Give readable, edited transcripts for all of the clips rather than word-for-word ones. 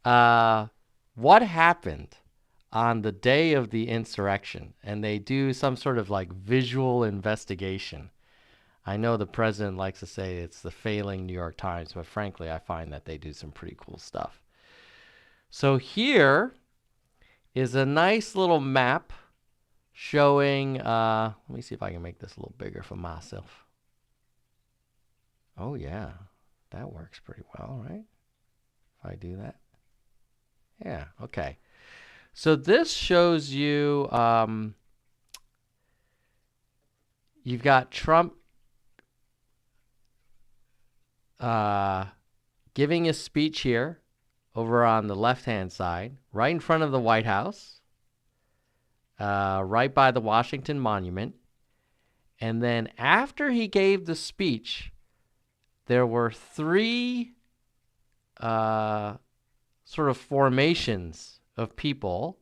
what happened on the day of the insurrection, and they do some sort of like visual investigation. I know the president likes to say it's the failing New York Times, but frankly, I find that they do some pretty cool stuff. So here is a nice little map showing, let me see if I can make this a little bigger for myself. Oh, yeah, that works pretty well, right? If I do that. Yeah, okay. So this shows you, you've got Trump giving a speech here over on the left-hand side, right in front of the White House, right by the Washington Monument. And then after he gave the speech, there were three sort of formations of people,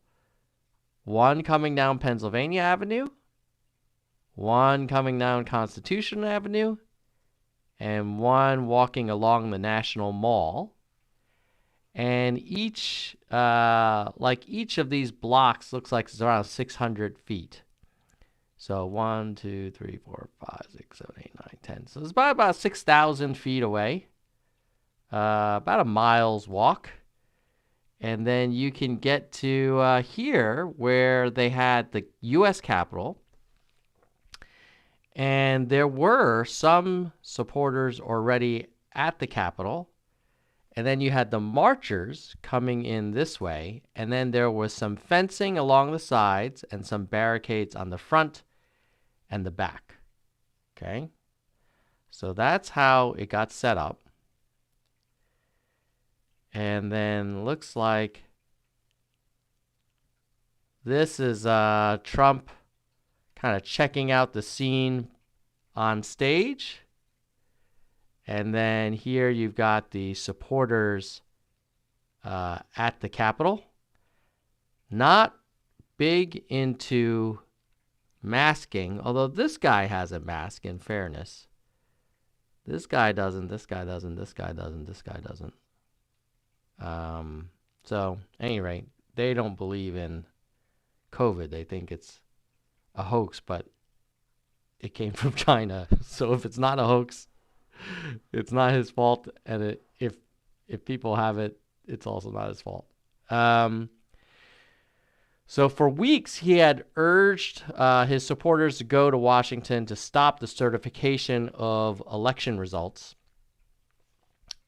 one coming down Pennsylvania Avenue, one coming down Constitution Avenue, and one walking along the National Mall. And each of these blocks looks like it's around 600 feet. So 1, 2, 3, 4, 5, 6, 7, 8, 9, 10. So it's about 6,000 feet away, about a mile's walk. And then you can get to here where they had the U.S. Capitol. And there were some supporters already at the Capitol. And then you had the marchers coming in this way. And then there was some fencing along the sides and some barricades on the front and the back. Okay? So that's how it got set up. And then looks like this is Trump kind of checking out the scene on stage. And then here you've got the supporters at the Capitol. Not big into masking, although this guy has a mask, in fairness. This guy doesn't, this guy doesn't, this guy doesn't, this guy doesn't. So, at any rate, they don't believe in COVID. They think it's a hoax, but it came from China. So if it's not a hoax, it's not his fault. And if people have it, it's also not his fault. So for weeks, he had urged his supporters to go to Washington to stop the certification of election results.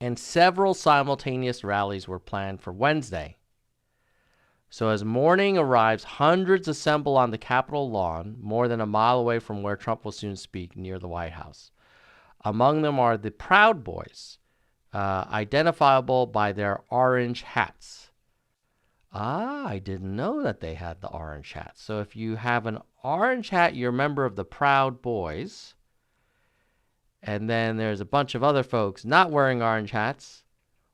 And several simultaneous rallies were planned for Wednesday. So as morning arrives, hundreds assemble on the Capitol lawn, more than a mile away from where Trump will soon speak, near the White House. Among them are the Proud Boys, identifiable by their orange hats. I didn't know that they had the orange hats. So if you have an orange hat, you're a member of the Proud Boys. And then there's a bunch of other folks not wearing orange hats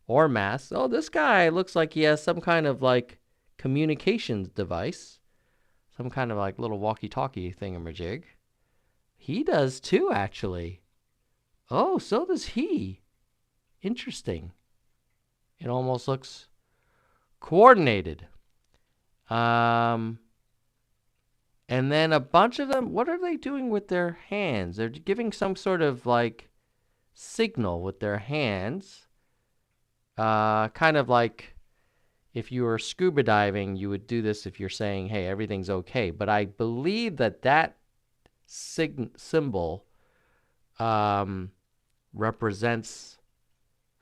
or masks. Oh, this guy looks like he has some kind of like communications device, some kind of like little walkie-talkie thingamajig. He does too, actually. Oh, so does he. Interesting. It almost looks coordinated. And then a bunch of them, what are they doing with their hands? They're giving some sort of like signal with their hands. Kind of like if you were scuba diving, you would do this if you're saying, hey, everything's okay. But I believe that symbol represents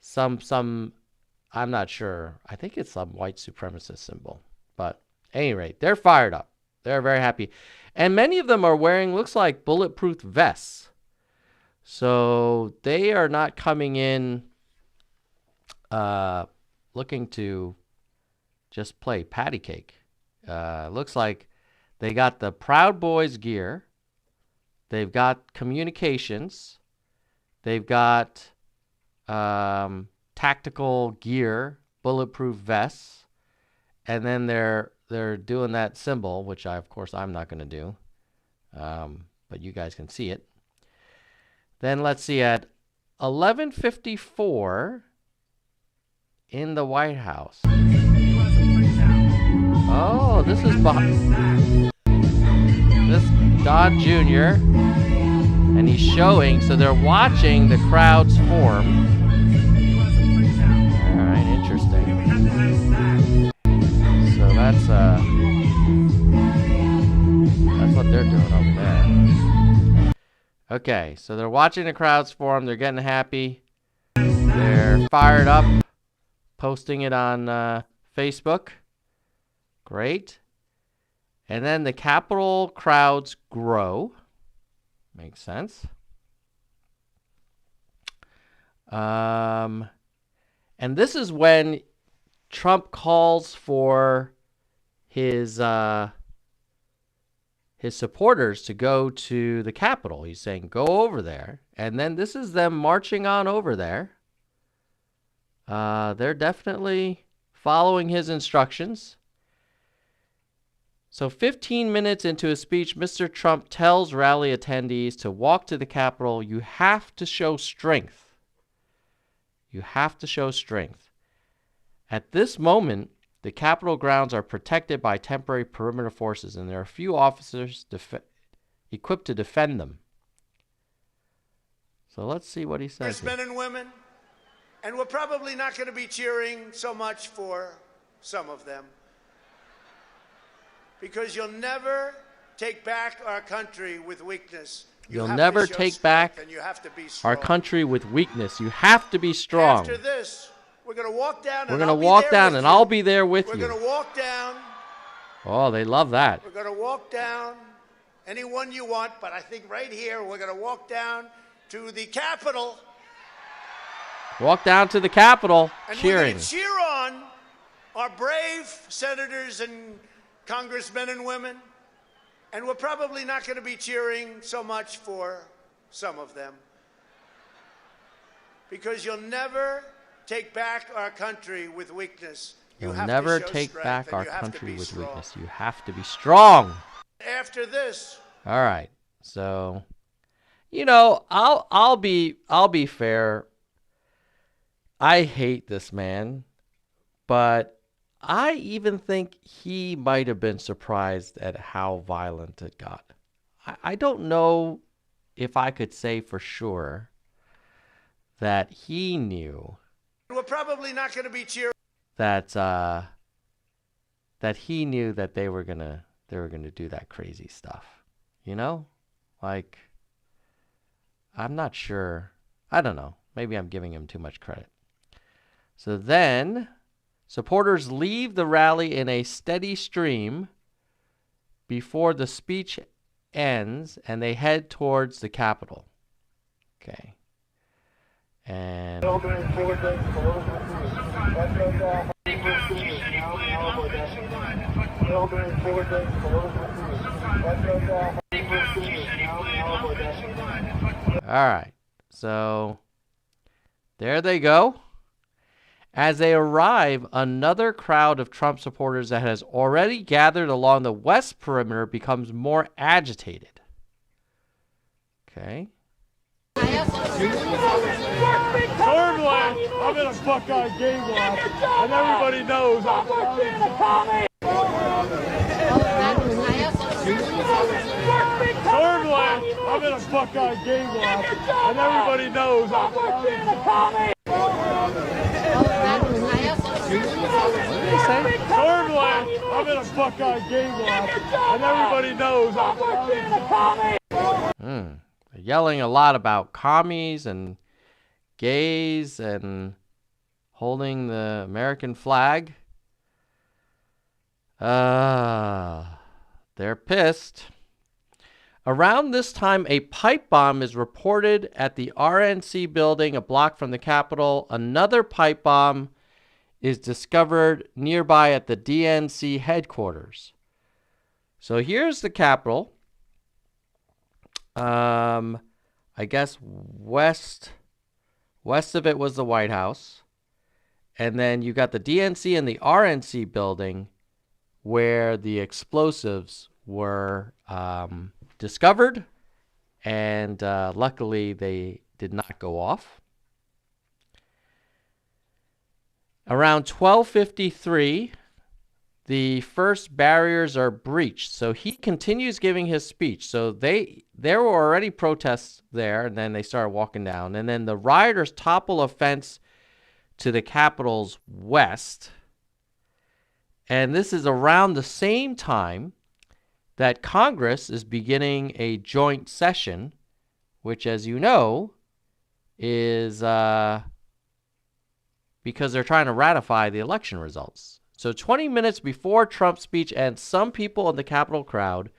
some, I'm not sure. I think it's some white supremacist symbol. But at any rate, they're fired up. They're very happy. And many of them are wearing, looks like, bulletproof vests. So they are not coming in looking to just play patty cake. Looks like they got the Proud Boys gear. They've got communications. They've got tactical gear, bulletproof vests. And then they're doing that symbol, which of course I'm not going to do, but you guys can see it. Then let's see, at 11:54, in the White House. Oh, this is this Don Jr. and he's showing, so they're watching the crowds form. All right, interesting. So that's what they're doing over there. Okay, so they're watching the crowds form. They're getting happy. They're fired up, posting it on Facebook. Great. And then the Capitol crowds grow. Makes sense. And this is when Trump calls for his supporters to go to the Capitol. He's saying, go over there. And then this is them marching on over there. They're definitely following his instructions. So 15 minutes into his speech, Mr. Trump tells rally attendees to walk to the Capitol. You have to show strength. You have to show strength. At this moment, the Capitol grounds are protected by temporary perimeter forces, and there are few officers equipped to defend them. So let's see what he says. Men and women, and we're probably not going to be cheering so much for some of them, because you'll never take back our country with weakness. You'll never take back our country with weakness. You have to be strong. After this, we're going to walk down. We're going to walk down, and I'll be there with you. We're going to walk down. Oh, they love that. We're going to walk down anyone you want, but I think right here we're going to walk down to the Capitol. Walk down to the Capitol, cheering. We're going to cheer on our brave senators and congressmen and women. And we're probably not going to be cheering so much for some of them, because you'll never take back our country with weakness. You'll never take back our country with weakness. You have to be strong. After this. All right. So, you know, I'll be fair. I hate this man, but I even think he might have been surprised at how violent it got. I don't know if I could say for sure that he knew. We're probably not going to be cheering. That he knew that they were gonna do that crazy stuff. You know, like, I'm not sure. I don't know. Maybe I'm giving him too much credit. So then, supporters leave the rally in a steady stream before the speech ends, and they head towards the Capitol. Okay. And all right. So there they go. As they arrive, another crowd of Trump supporters that has already gathered along the west perimeter becomes more agitated. Okay. Normally, I'm in a Buckeye game lot, and everybody knows I'm Normally, I'm in a Buckeye game lot, and everybody knows I'm Normally, I'm in a Buckeye game lot, and everybody knows I'm They're yelling a lot about commies and gays and holding the American flag. They're pissed. Around this time, a pipe bomb is reported at the RNC building a block from the Capitol. Another pipe bomb is discovered nearby at the DNC headquarters. So here's the Capitol. I guess west of it was the White House. And then you got the DNC and the RNC building where the explosives were discovered. And luckily they did not go off. Around 12:53, the first barriers are breached. So he continues giving his speech. So there were already protests there, and then they started walking down. And then the rioters topple a fence to the Capitol's west. And this is around the same time that Congress is beginning a joint session, which, as you know, is because they're trying to ratify the election results. So 20 minutes before Trump's speech ends, some people in the Capitol crowd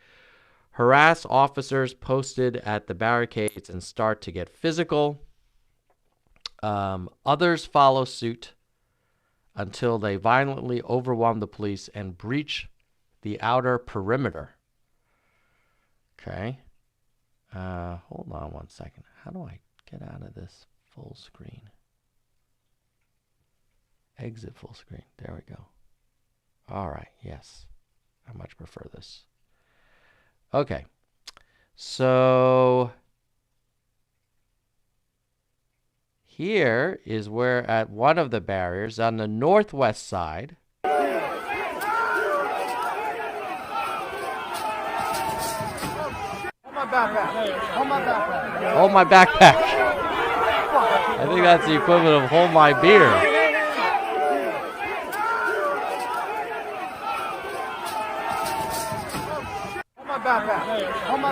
harass officers posted at the barricades and start to get physical. Others follow suit until they violently overwhelm the police and breach the outer perimeter. Okay. Hold on one second. How do I get out of this full screen? Exit full screen. There we go. All right. Yes. I much prefer this. Okay. So here is where at one of the barriers on the northwest side. Hold my backpack. I think that's the equivalent of hold my beer. All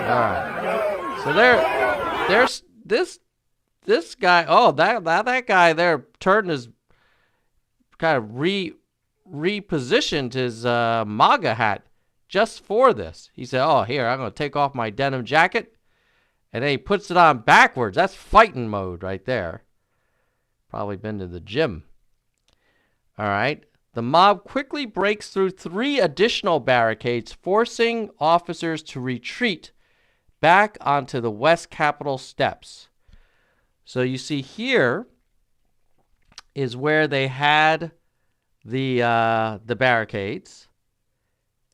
right. So there's this guy. Oh, that guy there turned his kind of repositioned his MAGA hat just for this. He said, "Oh, here, I'm going to take off my denim jacket," and then he puts it on backwards. That's fighting mode right there. Probably been to the gym. All right. The mob quickly breaks through 3 additional barricades, forcing officers to retreat back onto the West Capitol steps. So you see here is where they had the barricades,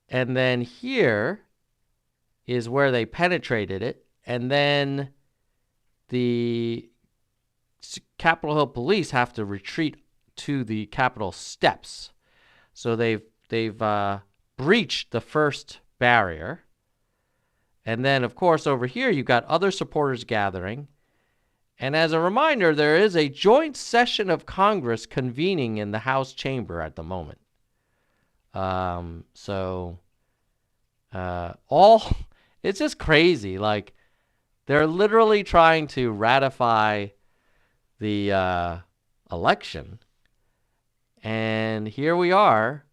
and then here is where they penetrated it, and then the Capitol Hill police have to retreat to the Capitol steps. So they've breached the first barrier. And then, of course, over here, you've got other supporters gathering. And as a reminder, there is a joint session of Congress convening in the House chamber at the moment. It's just crazy. Like, they're literally trying to ratify the election. And here we are,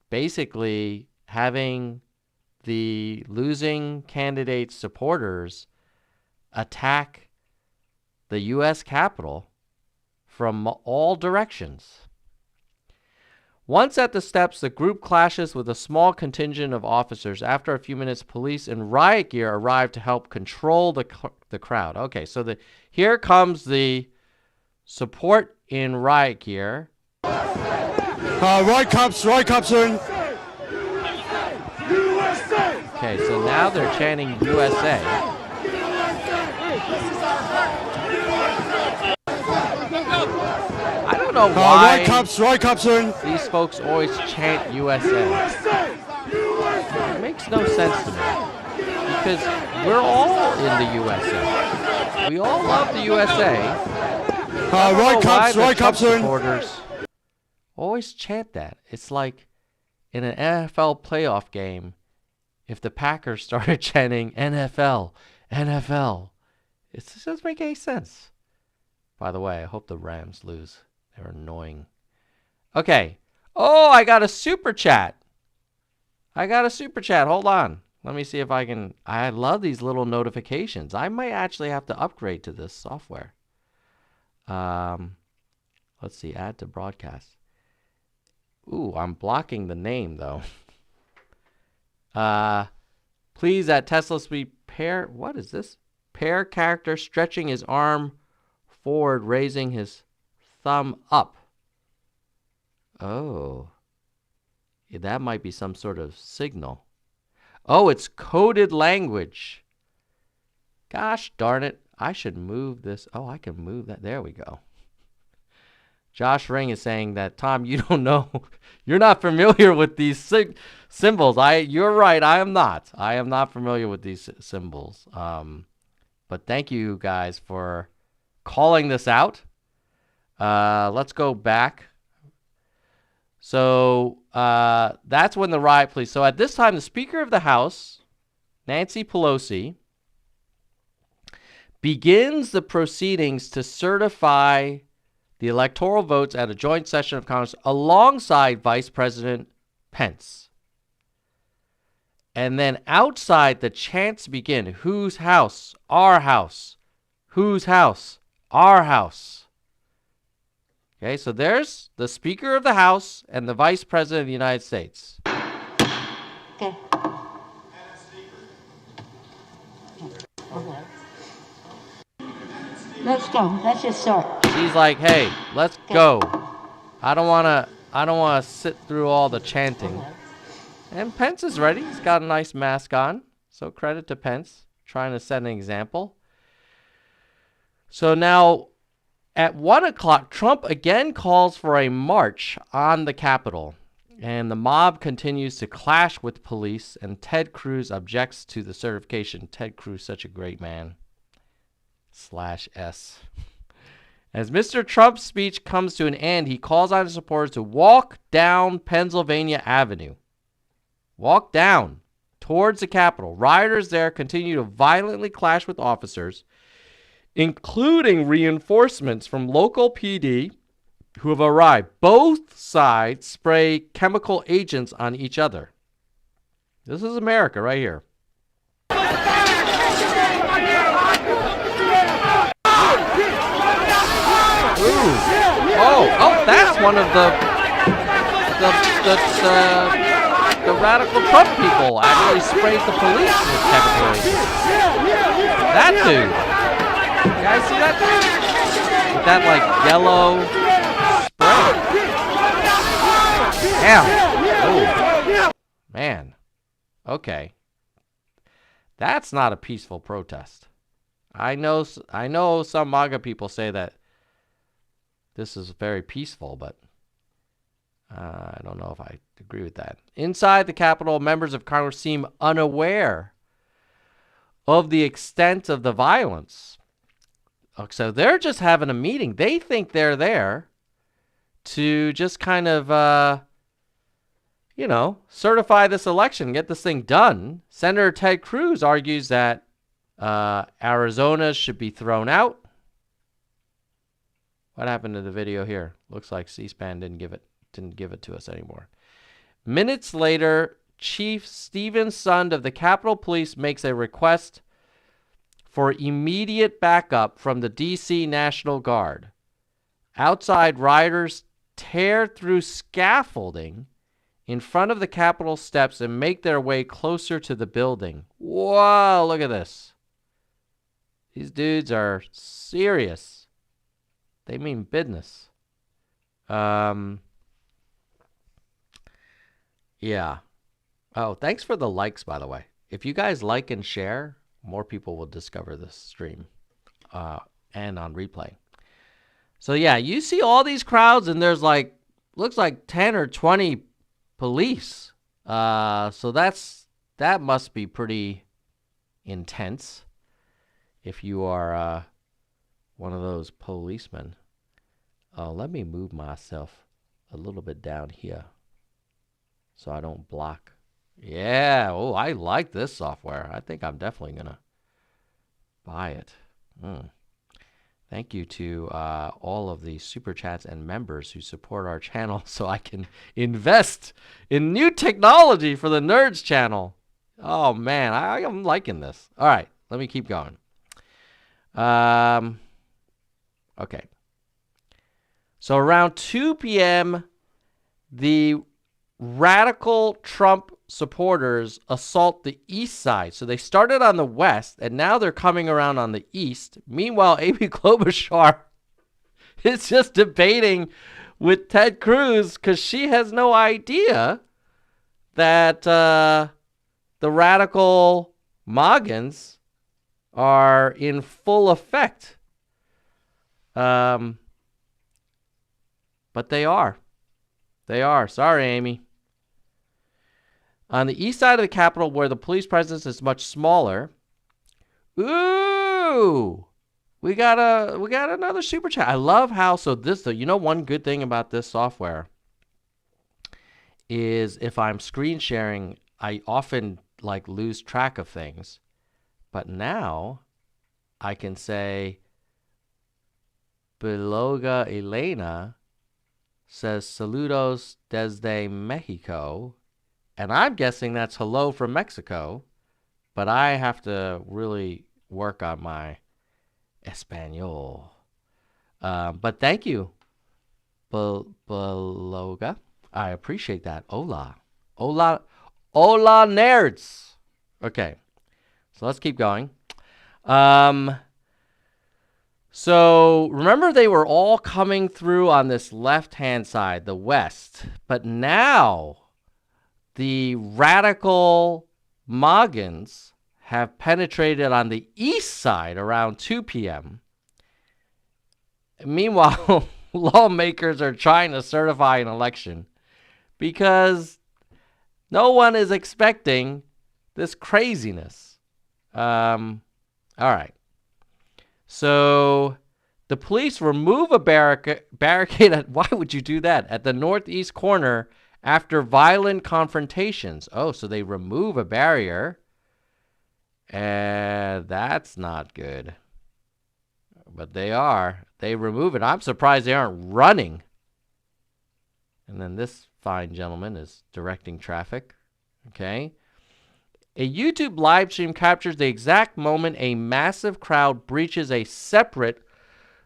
basically having the losing candidate's supporters attack the U.S. Capitol from all directions. Once at the steps, the group clashes with a small contingent of officers. After a few minutes, police in riot gear arrive to help control the crowd. Okay, so here comes the support in riot gear. Right cops in. Okay, so now they're chanting USA. I don't know why Right cops in. these folks always chant USA. It makes no sense to me. Because we're all in the USA. We all love the USA. Right cops in. Supporters always chant that. It's like in an NFL playoff game, if the Packers started chanting NFL, NFL, it doesn't make any sense. By the way, I hope the Rams lose. They're annoying. Okay. Oh, I got a super chat. Hold on. Let me see if I can. I love these little notifications. I might actually have to upgrade to this software. Let's see, add to broadcast. Ooh, I'm blocking the name though. Please at Tesla speed pair. What is this? Pair character stretching his arm forward, raising his thumb up. Oh, yeah, that might be some sort of signal. Oh, it's coded language. Gosh darn it. I should move this. Oh, I can move that. There we go. Josh Ring is saying that, Tom, you don't know. You're not familiar with these symbols. You're right. I am not. I am not familiar with these symbols. But thank you guys for calling this out. Let's go back. So that's when the riot police. So at this time, the Speaker of the House, Nancy Pelosi, begins the proceedings to certify the electoral votes at a joint session of Congress alongside Vice President Pence. And then outside, the chants begin. Whose house? Our house. Whose house? Our house. Okay, so there's the Speaker of the House and the Vice President of the United States. Okay. Let's go. Let's just start. She's like, "Hey, let's go. I don't want to sit through all the chanting." And Pence is ready. He's got a nice mask on. So credit to Pence, trying to set an example. So now at 1 o'clock, Trump again calls for a march on the Capitol. And the mob continues to clash with police, and Ted Cruz objects to the certification. Ted Cruz, such a great man. /S. As Mr. Trump's speech comes to an end, he calls on his supporters to walk down Pennsylvania Avenue. Walk down towards the Capitol. Rioters there continue to violently clash with officers, including reinforcements from local PD who have arrived. Both sides spray chemical agents on each other. This is America right here. Ooh. Oh, that's one of the radical Trump people actually sprayed the police with chemical agents. That dude. You guys see that dude? With that like yellow spray. Damn. Oh. Man. Okay. That's not a peaceful protest. I know some MAGA people say that this is very peaceful, but I don't know if I agree with that. Inside the Capitol, members of Congress seem unaware of the extent of the violence. So they're just having a meeting. They think they're there to just kind of, certify this election, get this thing done. Senator Ted Cruz argues that Arizona should be thrown out. What happened to the video here? Looks like C-SPAN didn't give it to us anymore. Minutes later, Chief Stephen Sund of the Capitol Police makes a request for immediate backup from the D.C. National Guard. Outside, rioters tear through scaffolding in front of the Capitol steps and make their way closer to the building. Whoa, look at this. These dudes are serious. They mean business. Yeah. Oh, thanks for the likes, by the way. If you guys like and share, more people will discover this stream and on replay. So, yeah, you see all these crowds, and there's looks like 10 or 20 police. So that must be pretty intense if you are one of those policemen. Let me move myself a little bit down here so I don't block. Yeah. Oh, I like this software. I think I'm definitely going to buy it. Thank you to all of the super chats and members who support our channel so I can invest in new technology for the Nerds channel. Oh, man. I'm liking this. All right. Let me keep going. Okay. So around 2 p.m., the radical Trump supporters assault the east side. So they started on the west, and now they're coming around on the east. Meanwhile, Amy Klobuchar is just debating with Ted Cruz because she has no idea that the radical Moggins are in full effect. But they are. They are. Sorry, Amy. On the east side of the Capitol, where the police presence is much smaller. Ooh, we got another super chat. I love how one good thing about this software is if I'm screen sharing, I often lose track of things. But now I can say Beloga Elena says saludos desde Mexico. And I'm guessing that's hello from Mexico, but I have to really work on my Espanol. But thank you, Beloga. I appreciate that. Hola. Hola. Hola, nerds. Okay, so let's keep going. So remember, they were all coming through on this left-hand side, the west. But now the radical Moggins have penetrated on the east side around 2 p.m. Meanwhile, lawmakers are trying to certify an election because no one is expecting this craziness. All right. So the police remove a barricade. Why would you do that? At the northeast corner after violent confrontations. Oh, so they remove a barrier. And that's not good. But they are. They remove it. I'm surprised they aren't running. And then this fine gentleman is directing traffic. Okay. A YouTube live stream captures the exact moment a massive crowd breaches a separate,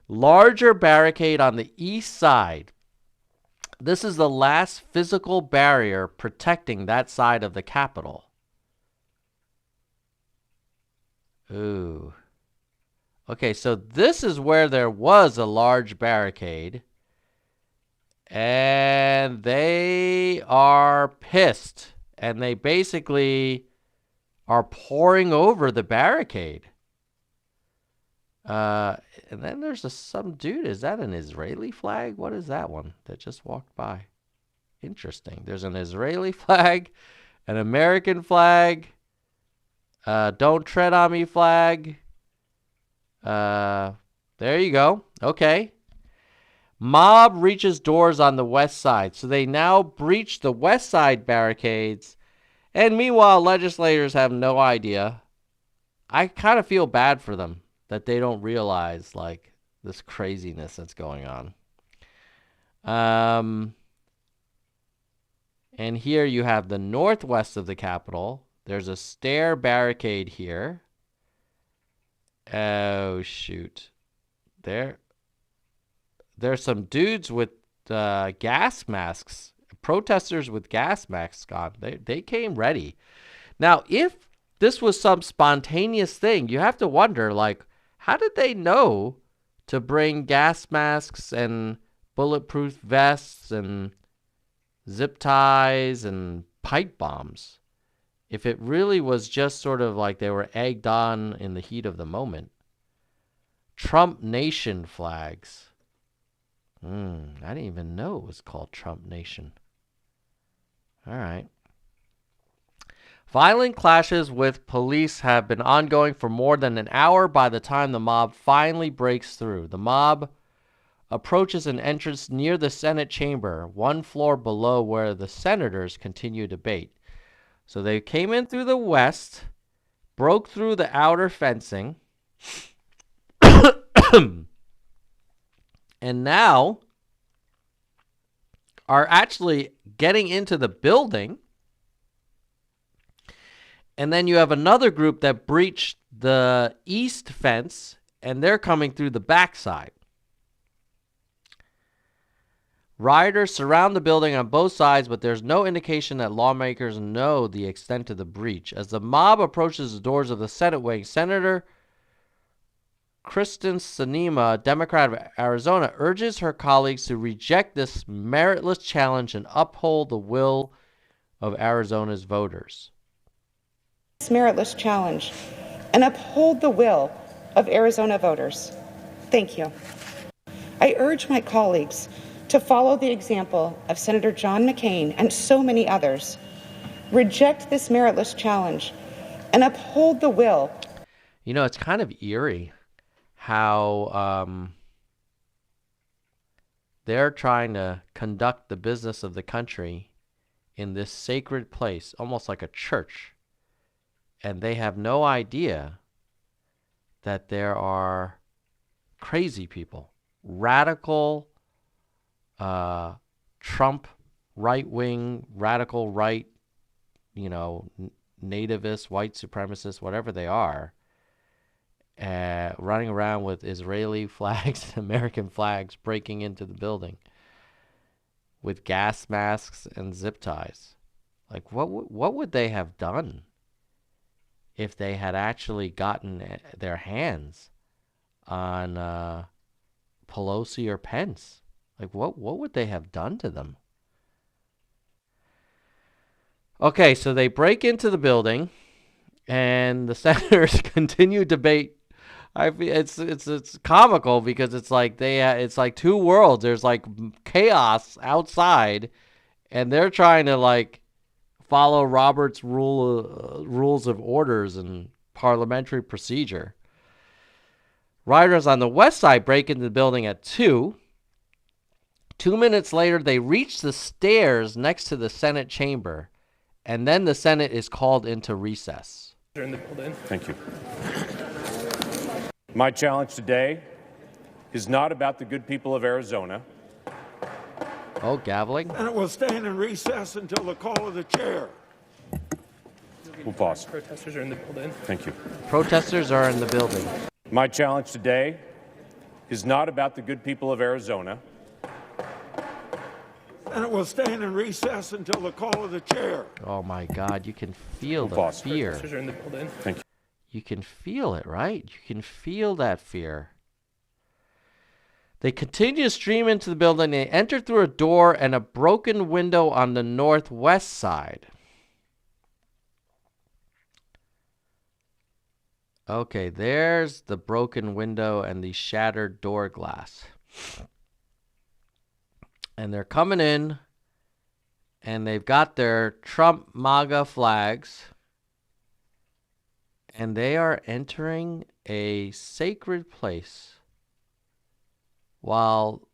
larger barricade on the east side. This is the last physical barrier protecting that side of the Capitol. Ooh. Okay, so this is where there was a large barricade. And they are pissed. And they basically are pouring over the barricade. And then there's some dude. Is that an Israeli flag? What is that one that just walked by? Interesting. There's an Israeli flag, an American flag, don't tread on me flag. There you go. Okay. Mob reaches doors on the west side. So they now breach the west side barricades. And meanwhile, legislators have no idea. I kind of feel bad for them that they don't realize this craziness that's going on. And here you have the northwest of the Capitol. There's a stair barricade here. Oh, shoot. There's some dudes with gas masks. Protesters with gas masks on. They came ready. Now, if this was some spontaneous thing, you have to wonder, how did they know to bring gas masks and bulletproof vests and zip ties and pipe bombs? If it really was just sort of like they were egged on in the heat of the moment. Trump Nation flags. I didn't even know it was called Trump Nation. All right. Violent clashes with police have been ongoing for more than an hour by the time the mob finally breaks through. The mob approaches an entrance near the Senate chamber, one floor below where the senators continue debate. So they came in through the west, broke through the outer fencing, and now are actually getting into the building. And then you have another group that breached the east fence, and they're coming through the backside. Rioters surround the building on both sides, but there's no indication that lawmakers know the extent of the breach. As the mob approaches the doors of the Senate wing, Senator Kristen Sinema, Democrat of Arizona, urges her colleagues to reject this meritless challenge and uphold the will of Arizona's voters. This meritless challenge and uphold the will of Arizona voters. Thank you. I urge my colleagues to follow the example of Senator John McCain and so many others. Reject this meritless challenge and uphold the will. You know, it's kind of eerie how they're trying to conduct the business of the country in this sacred place, almost like a church. And they have no idea that there are crazy people, radical Trump right-wing, radical right, nativists, white supremacists, whatever they are, running around with Israeli flags and American flags, breaking into the building with gas masks and zip ties. Like, what would they have done if they had actually gotten their hands on Pelosi or Pence? Like, what would they have done to them? Okay, so they break into the building, and the senators continue debate. It's comical because it's like it's like two worlds. There's like chaos outside, and they're trying to like follow Robert's rules of orders and parliamentary procedure. Rioters on the west side break into the building at 2. 2 minutes later, they reach the stairs next to the Senate chamber, and then the Senate is called into recess. Thank you. My challenge today is not about the good people of Arizona. Oh, gaveling. And it will stand in recess until the call of the chair. We'll pause. Protesters are in the building. Thank you. Protesters are in the building. My challenge today is not about the good people of Arizona. And it will stand in recess until the call of the chair. Oh my God, you can feel We'll the pause. fear. Protesters are in the building. Thank you. You can feel it, right? You can feel that fear. They continue to stream into the building. They enter through a door and a broken window on the northwest side. Okay, there's the broken window and the shattered door glass. And they're coming in, and they've got their Trump MAGA flags, and they are entering a sacred place while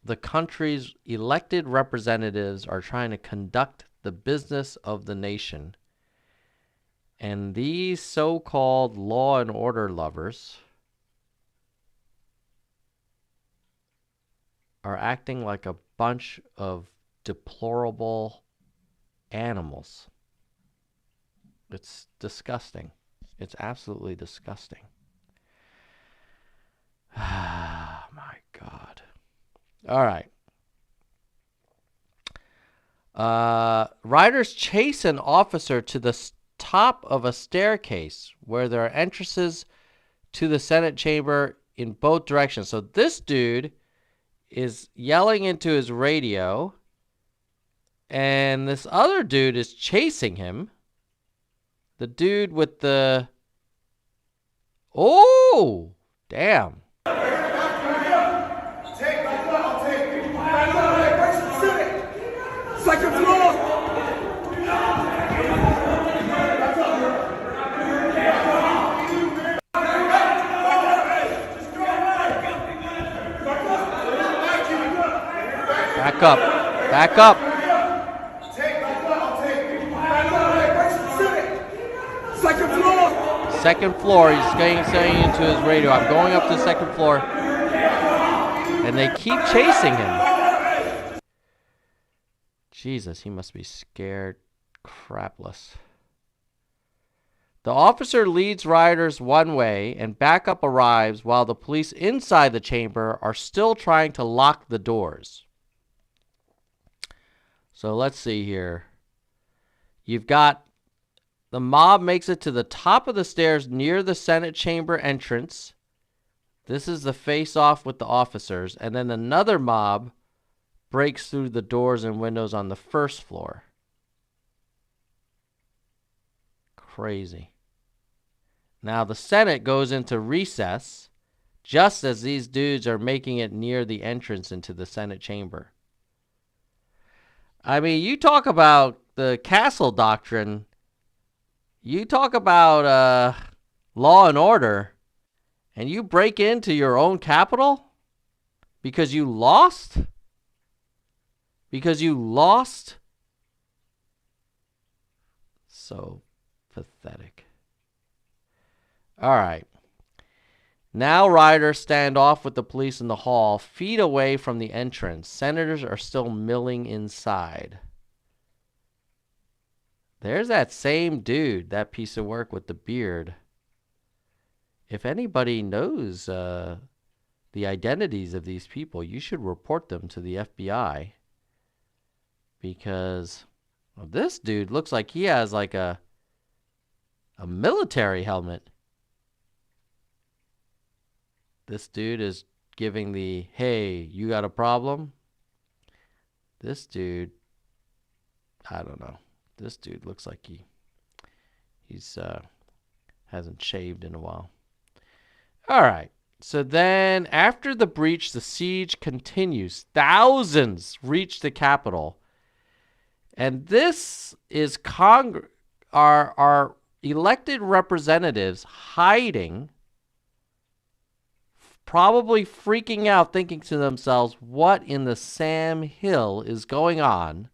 the country's elected representatives are trying to conduct the business of the nation. And these so-called law and order lovers are acting like a bunch of deplorable animals. It's disgusting. It's absolutely disgusting. Ah, my God. All right. Riders chase an officer to the top of a staircase where there are entrances to the Senate chamber in both directions. So this dude is yelling into his radio, and this other dude is chasing him. The dude with the... Oh, damn. Second floor! Back up. Back up. Second floor! Second floor. He's saying into his radio, I'm going up to the second floor. And they keep chasing him. Jesus, he must be scared crapless. The officer leads rioters one way, and backup arrives while the police inside the chamber are still trying to lock the doors. So let's see here. You've got the mob makes it to the top of the stairs near the Senate chamber entrance. This is the face-off with the officers. And then another mob breaks through the doors and windows on the first floor. Crazy. Now the Senate goes into recess just as these dudes are making it near the entrance into the Senate chamber. I mean, you talk about the castle doctrine. You talk about law and order, and you break into your own capital because you lost? Because you lost? So pathetic. All right. Now rioters stand off with the police in the hall, feet away from the entrance. Senators are still milling inside. There's that same dude, that piece of work with the beard. If anybody knows the identities of these people, you should report them to the FBI. Because this dude looks like he has like a military helmet. This dude is giving the, hey, you got a problem? This dude, I don't know. This dude looks like he's hasn't shaved in a while. All right. So then after the breach, the siege continues. Thousands reach the Capitol. And this is our elected representatives hiding, probably freaking out, thinking to themselves, what in the Sam Hill is going on?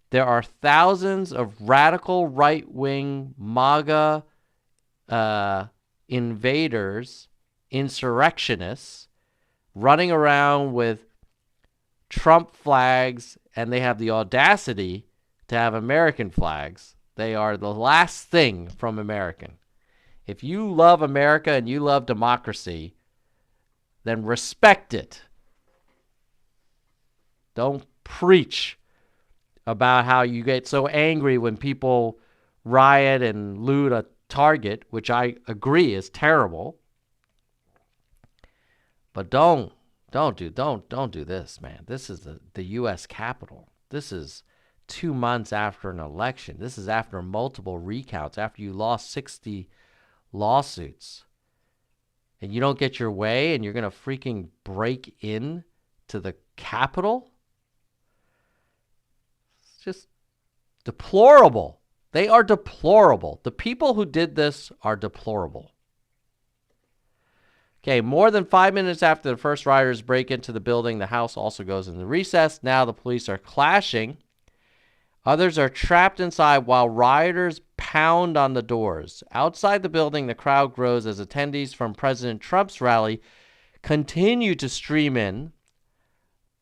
There are thousands of radical right-wing MAGA invaders, insurrectionists, running around with Trump flags, and they have the audacity to have American flags. They are the last thing from American. If you love America and you love democracy, then respect it. Don't preach about how you get so angry when people riot and loot a Target, which I agree is terrible. But don't do this, man. This is the U.S. Capitol. This is 2 months after an election. This is after multiple recounts, after you lost 60 lawsuits. And you don't get your way, and you're going to freaking break in to the Capitol? It's just deplorable. They are deplorable. The people who did this are deplorable. Okay, more than 5 minutes after the first rioters break into the building, the House also goes into recess. Now the police are clashing. Others are trapped inside while rioters pound on the doors. Outside the building, the crowd grows as attendees from President Trump's rally continue to stream in.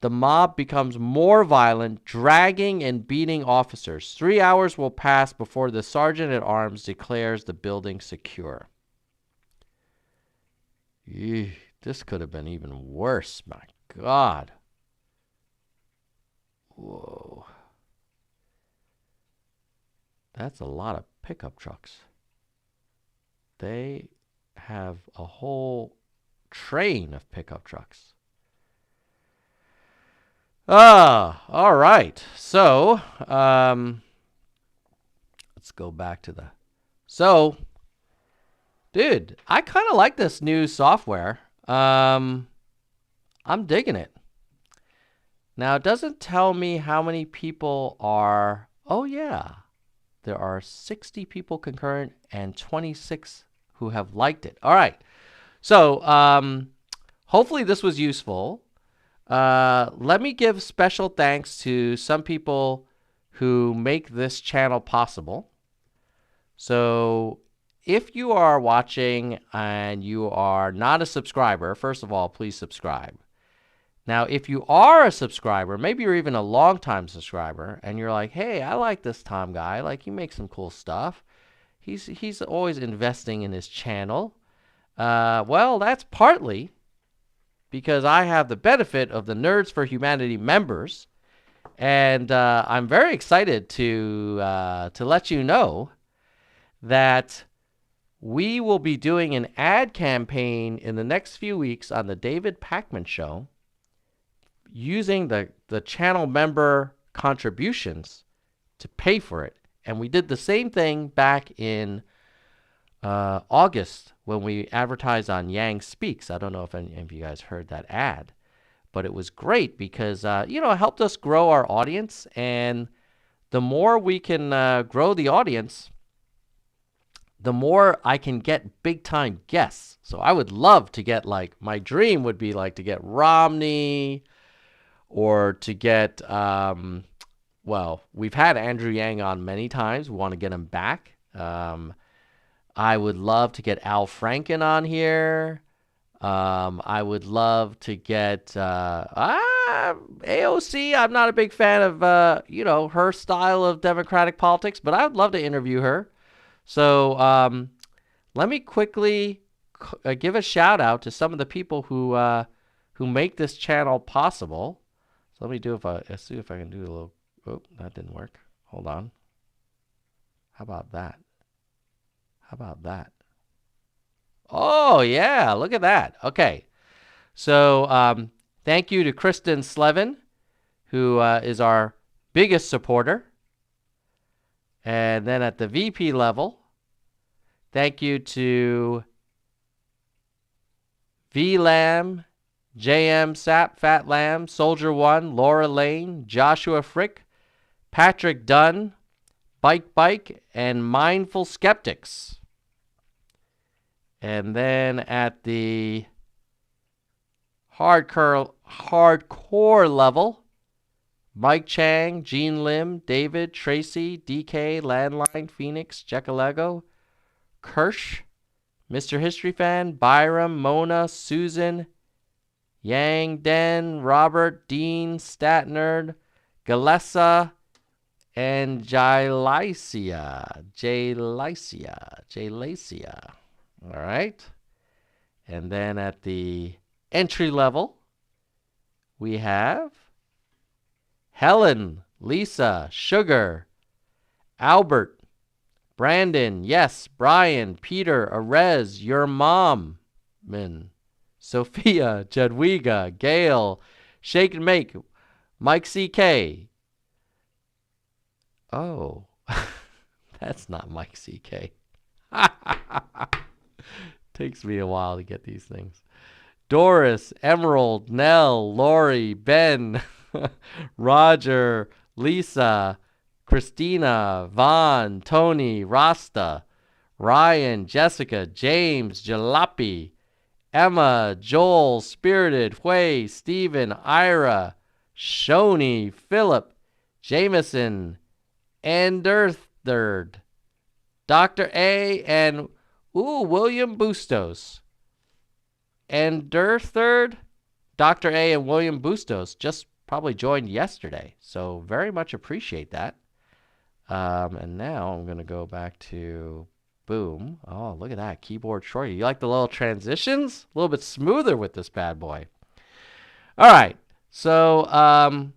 The mob becomes more violent, dragging and beating officers. 3 hours will pass before the sergeant at arms declares the building secure. This could have been even worse. My God. Whoa. That's a lot of pickup trucks. They have a whole train of pickup trucks. All right. So, let's go back to the... So, dude, I kind of like this new software. I'm digging it. Now, it doesn't tell me how many people are... Oh, yeah. There are 60 people concurrent and 26 who have liked it. All right. So, hopefully this was useful. Let me give special thanks to some people who make this channel possible. So, if you are watching and you are not a subscriber, first of all, please subscribe. Now, if you are a subscriber, maybe you're even a long-time subscriber, and you're like, hey, I like this Tom guy. Like, he makes some cool stuff. He's always investing in his channel. Well, that's partly because I have the benefit of the Nerds for Humanity members, and I'm very excited to let you know that we will be doing an ad campaign in the next few weeks on the David Pakman Show, using the channel member contributions to pay for it. And we did the same thing back in August when we advertised on Yang Speaks. I don't know if any of you guys heard that ad, but it was great because, it helped us grow our audience. And the more we can grow the audience, the more I can get big time guests. So I would love to get, my dream would be to get Romney or to get, we've had Andrew Yang on many times. We want to get him back. I would love to get Al Franken on here. I would love to get AOC. I'm not a big fan of, her style of Democratic politics, but I would love to interview her. So let me quickly give a shout out to some of the people who make this channel possible. So let me see if I can do a little. Oh, that didn't work. Hold on. How about that? Oh, yeah, look at that. Okay. So thank you to Kristen Slevin, who is our biggest supporter. And then at the VP level, thank you to VLam, JM Sap, Fat Lamb, Soldier One, Laura Lane, Joshua Frick, Patrick Dunn, Bike, and Mindful Skeptics. And then at the hardcore level, Mike Chang, Gene Lim, David, Tracy, DK, Landline, Phoenix, Jackalego, Kirsch, Mr. History Fan, Byram, Mona, Susan, Yang, Den, Robert, Dean, Stat Nerd, Galessa, and Jalacia. All right. And then at the entry level, we have Helen, Lisa, Sugar, Albert, Brandon, yes, Brian, Peter, Arez, your mom, Sophia, Jadwiga, Gail, Shake and Make, Mike CK. Oh, that's not Mike CK. Takes me a while to get these things. Doris, Emerald, Nell, Lori, Ben, Roger, Lisa, Christina, Vaughn, Tony, Rasta, Ryan, Jessica, James, Jalopy, Emma, Joel, Spirited, Hui, Stephen, Ira, Shoni, Philip, Jameson, Anderthird, Dr. A, and William Bustos. Anderthird, Dr. A, and William Bustos just probably joined yesterday. So very much appreciate that. And now I'm going to go back to boom. Oh, look at that. Keyboard shorty. You like the little transitions? A little bit smoother with this bad boy. All right. So,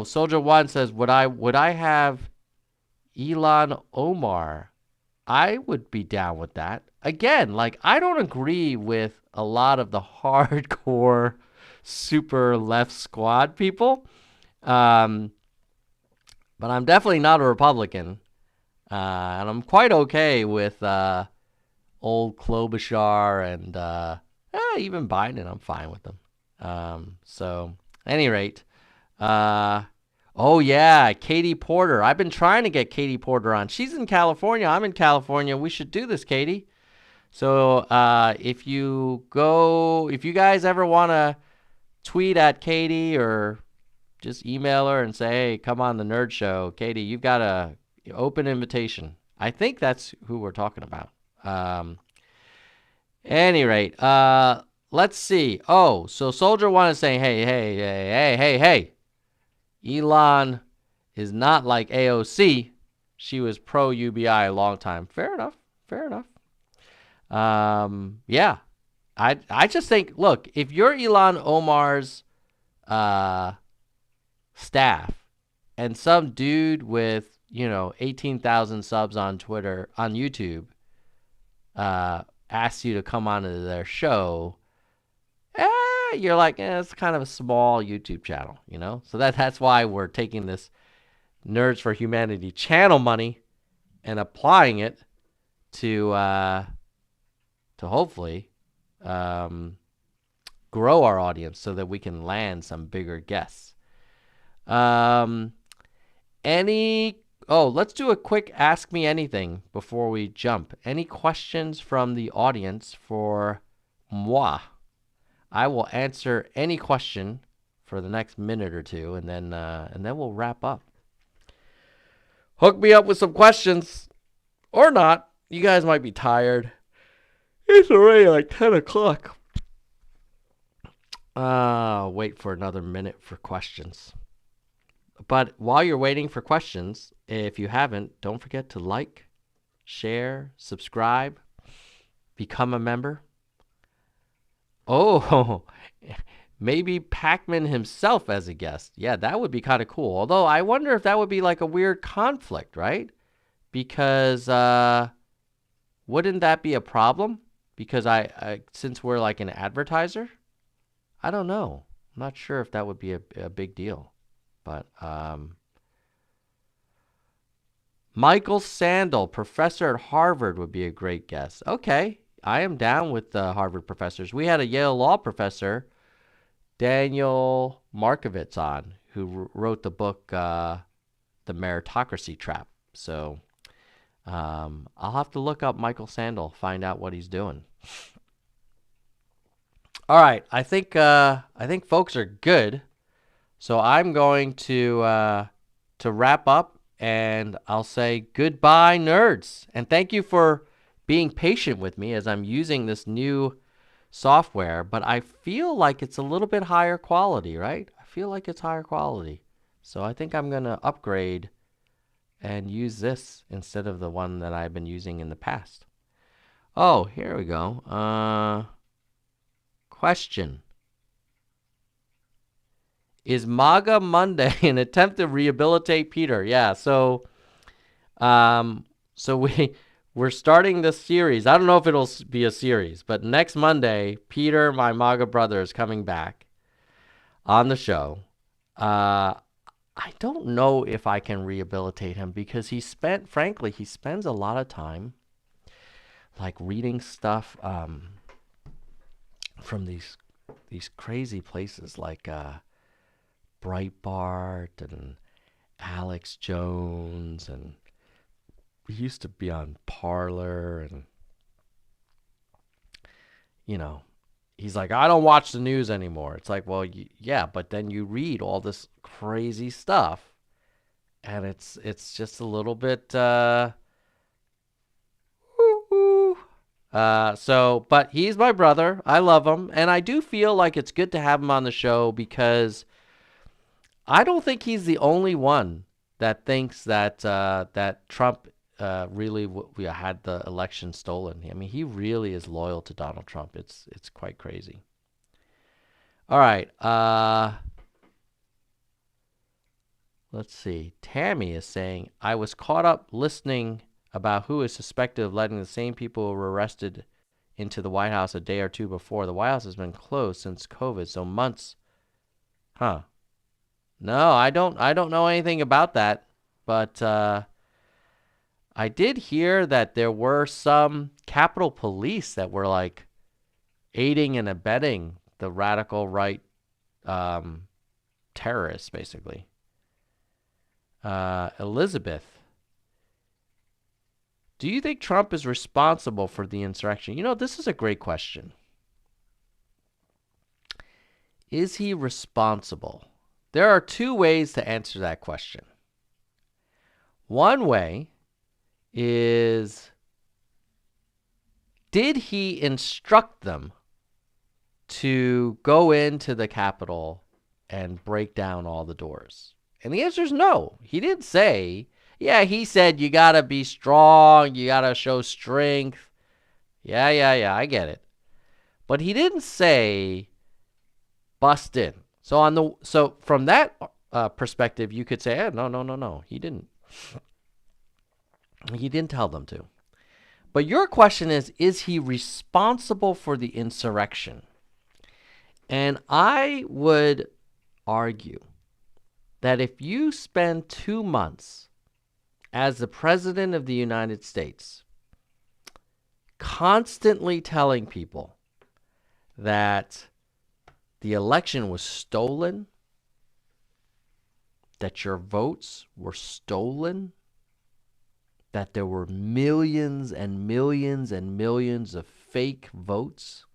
Soldier One says, would I have Elon Omar? I would be down with that. Again, I don't agree with a lot of the hardcore super left squad people. But I'm definitely not a Republican. And I'm quite okay with old Klobuchar and even Biden. I'm fine with them. So, at any rate, oh yeah, Katie Porter. I've been trying to get Katie Porter on. She's in California. I'm in California. We should do this, Katie. So if you guys ever want to tweet at Katie or just email her and say, hey, come on the Nerd Show, Katie, you've got a open invitation. I think that's who we're talking about. Any rate, let's see. Oh, so Soldier One is saying, hey. Elon is not like AOC. She was pro UBI a long time. Fair enough. Yeah. I just think, look, if you're Elon Omar's staff and some dude with, 18,000 subs on Twitter, on YouTube, asks you to come onto their show, you're like, it's kind of a small YouTube channel, So that's why we're taking this Nerds for Humanity channel money and applying it to hopefully grow our audience so that we can land some bigger guests. Let's do a quick Ask Me Anything before we jump. Any questions from the audience for moi? I will answer any question for the next minute or two, and then we'll wrap up. Hook me up with some questions, or not. You guys might be tired. It's already like 10 o'clock. Wait for another minute for questions. But while you're waiting for questions, if you haven't, don't forget to like, share, subscribe, become a member. Oh, maybe Pac-Man himself as a guest. Yeah, that would be kind of cool. Although I wonder if that would be like a weird conflict, right? Because wouldn't that be a problem? Because I since we're like an advertiser, I don't know. I'm not sure if that would be a big deal. But Michael Sandel, professor at Harvard, would be a great guest. Okay, I am down with the Harvard professors. We had a Yale Law professor, Daniel Markovitz, on, who wrote the book The Meritocracy Trap. So I'll have to look up Michael Sandel, find out what he's doing. All right, I think folks are good. So I'm going to wrap up, and I'll say goodbye, nerds. And thank you for being patient with me as I'm using this new software. But I feel like it's a little bit higher quality, right? I feel like it's higher quality. So I think I'm going to upgrade and use this instead of the one that I've been using in the past. Oh, here we go. Question. Is MAGA Monday an attempt to rehabilitate Peter? Yeah, so we're starting this series. I don't know if it'll be a series, but next Monday, Peter, my MAGA brother, is coming back on the show. I don't know if I can rehabilitate him because he spends a lot of time like reading stuff from these crazy places like Breitbart and Alex Jones, and he used to be on Parler, and he's like, I don't watch the news anymore. It's like, well, yeah, but then you read all this crazy stuff, and it's just a little bit but he's my brother. I love him, and I do feel like it's good to have him on the show because I don't think he's the only one that thinks that that Trump really had the election stolen. I mean, he really is loyal to Donald Trump. It's quite crazy. All right. Let's see. Tammy is saying, I was caught up listening about who is suspected of letting the same people who were arrested into the White House a day or two before. The White House has been closed since COVID, so months. Huh. No, I don't know anything about that, but I did hear that there were some Capitol Police that were like aiding and abetting the radical right terrorists, basically. Elizabeth, do you think Trump is responsible for the insurrection? This is a great question. Is he responsible? There are two ways to answer that question. One way is, did he instruct them to go into the Capitol and break down all the doors? And the answer is no. He didn't say, yeah, he said you got to be strong, you got to show strength. Yeah, I get it. But he didn't say bust in. So from that perspective, you could say, no, he didn't. He didn't tell them to. But your question is he responsible for the insurrection? And I would argue that if you spend 2 months as the President of the United States constantly telling people that the election was stolen, that your votes were stolen, that there were millions and millions and millions of fake votes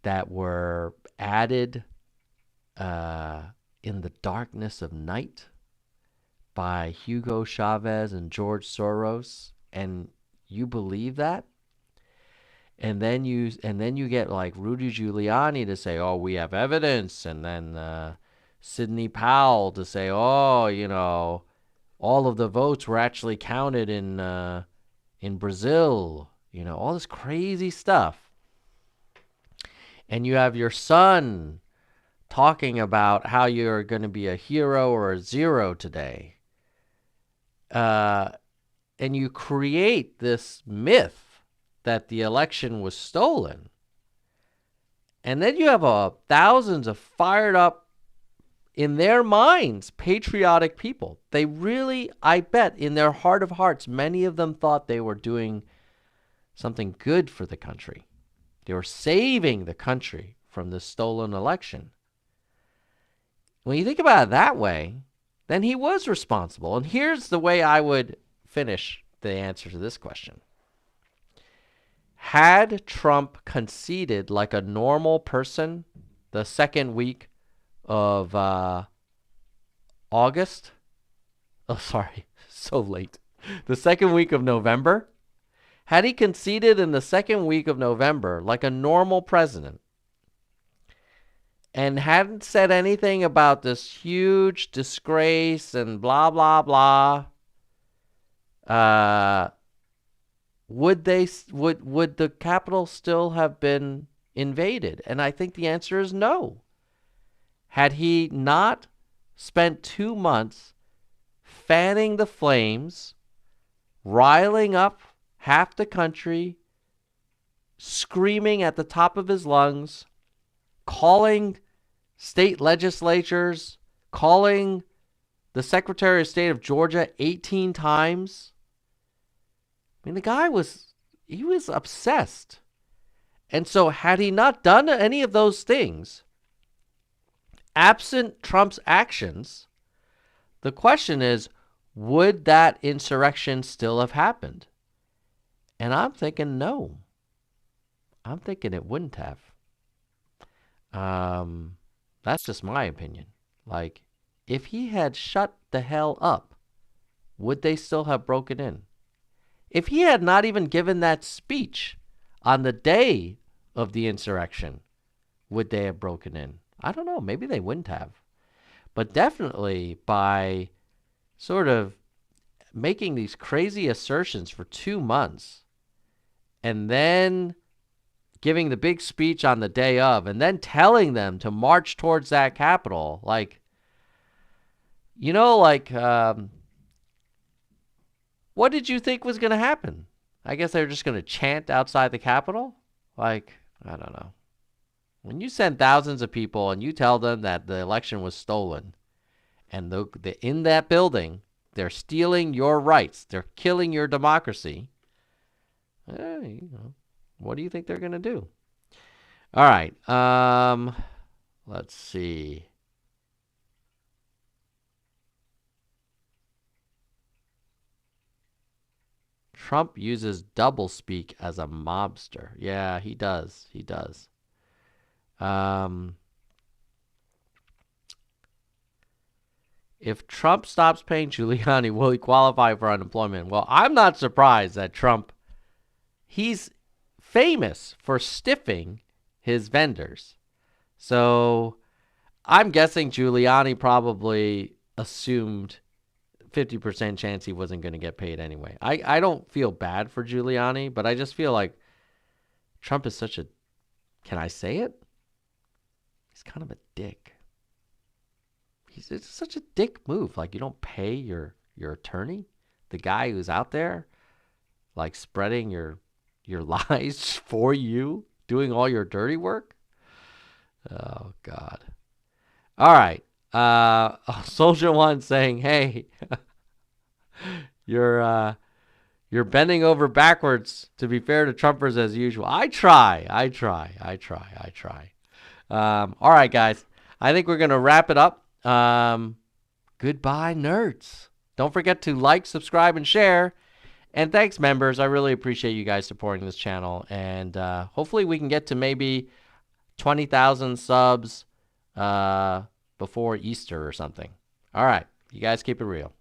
that were added in the darkness of night by Hugo Chavez and George Soros, and you believe that? And then you get like Rudy Giuliani to say, "Oh, we have evidence," and then Sidney Powell to say, "Oh, all of the votes were actually counted in Brazil." All this crazy stuff. And you have your son talking about how you're going to be a hero or a zero today. And you create this myth that the election was stolen. And then you have thousands of fired up, in their minds, patriotic people. They really, I bet, in their heart of hearts, many of them thought they were doing something good for the country. They were saving the country from the stolen election. When you think about it that way, then he was responsible. And here's the way I would finish the answer to this question. Had Trump conceded like a normal person the second week of August? Oh, sorry, so late. The second week of November? Had he conceded in the second week of November like a normal president and hadn't said anything about this huge disgrace and blah, blah, blah, would the Capitol still have been invaded? And I think the answer is no. Had he not spent 2 months fanning the flames, riling up half the country, screaming at the top of his lungs, calling state legislatures, calling the Secretary of State of Georgia 18 times. I mean, the guy was obsessed. And so had he not done any of those things, absent Trump's actions, the question is, would that insurrection still have happened? And I'm thinking no. I'm thinking it wouldn't have. That's just my opinion. Like, if he had shut the hell up, would they still have broken in? If he had not even given that speech on the day of the insurrection, would they have broken in? I don't know. Maybe they wouldn't have. But definitely by sort of making these crazy assertions for 2 months and then giving the big speech on the day of and then telling them to march towards that Capitol, what did you think was going to happen? I guess they were just going to chant outside the Capitol? I don't know. When you send thousands of people and you tell them that the election was stolen and in that building, they're stealing your rights, they're killing your democracy, what do you think they're going to do? All right. Let's see. Trump uses doublespeak as a mobster. Yeah, he does. He does. If Trump stops paying Giuliani, will he qualify for unemployment? Well, I'm not surprised that Trump, he's famous for stiffing his vendors. So I'm guessing Giuliani probably assumed 50% chance he wasn't going to get paid anyway. I don't feel bad for Giuliani, but I just feel like Trump is such a, can I say it? He's kind of a dick. It's such a dick move. Like, you don't pay your attorney, the guy who's out there, like, spreading your lies for you, doing all your dirty work. Oh, God. All right. Soldier One saying, hey, your You're bending over backwards to be fair to Trumpers as usual. I try. All right, guys. I think we're going to wrap it up. Goodbye, nerds. Don't forget to like, subscribe, and share. And thanks, members. I really appreciate you guys supporting this channel. And hopefully we can get to maybe 20,000 subs before Easter or something. All right. You guys keep it real.